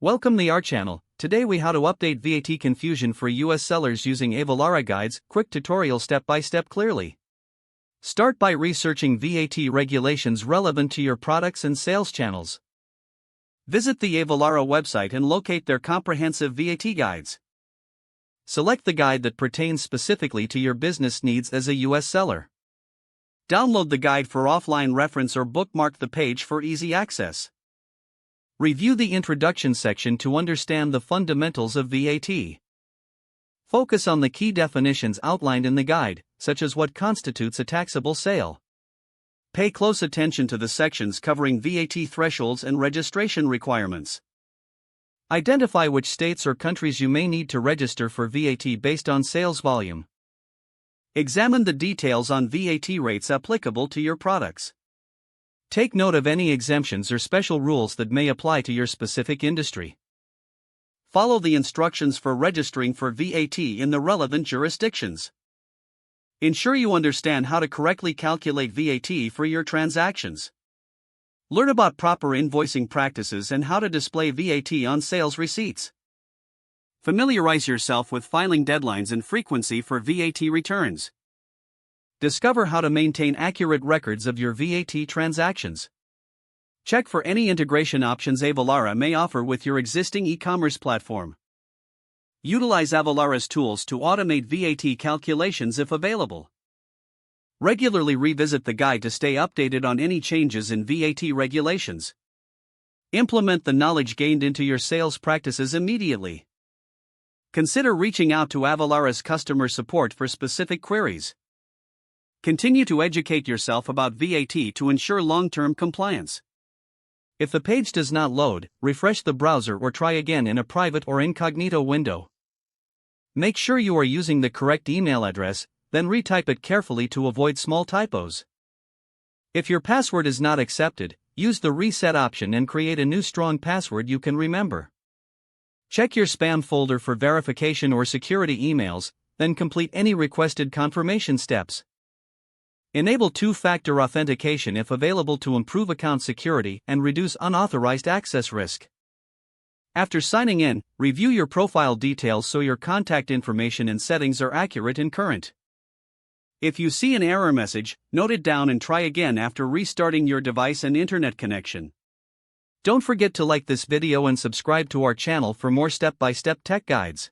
Welcome to our channel. Today we how to update VAT confusion for US sellers using Avalara guides, quick tutorial step by step clearly. Start by researching VAT regulations relevant to your products and sales channels. Visit the Avalara website and locate their comprehensive VAT guides. Select the guide that pertains specifically to your business needs as a US seller. Download the guide for offline reference or bookmark the page for easy access. Review the introduction section to understand the fundamentals of VAT. Focus on the key definitions outlined in the guide, such as what constitutes a taxable sale. Pay close attention to the sections covering VAT thresholds and registration requirements. Identify which states or countries you may need to register for VAT based on sales volume. Examine the details on VAT rates applicable to your products. Take note of any exemptions or special rules that may apply to your specific industry. Follow the instructions for registering for VAT in the relevant jurisdictions. Ensure you understand how to correctly calculate VAT for your transactions. Learn about proper invoicing practices and how to display VAT on sales receipts. Familiarize yourself with filing deadlines and frequency for VAT returns. Discover how to maintain accurate records of your VAT transactions. Check for any integration options Avalara may offer with your existing e-commerce platform. Utilize Avalara's tools to automate VAT calculations if available. Regularly revisit the guide to stay updated on any changes in VAT regulations. Implement the knowledge gained into your sales practices immediately. Consider reaching out to Avalara's customer support for specific queries. Continue to educate yourself about VAT to ensure long-term compliance. If the page does not load, refresh the browser or try again in a private or incognito window. Make sure you are using the correct email address, then retype it carefully to avoid small typos. If your password is not accepted, use the reset option and create a new strong password you can remember. Check your spam folder for verification or security emails, then complete any requested confirmation steps. Enable two-factor authentication if available to improve account security and reduce unauthorized access risk. After signing in, review your profile details so your contact information and settings are accurate and current. If you see an error message, note it down and try again after restarting your device and internet connection. Don't forget to like this video and subscribe to our channel for more step-by-step tech guides.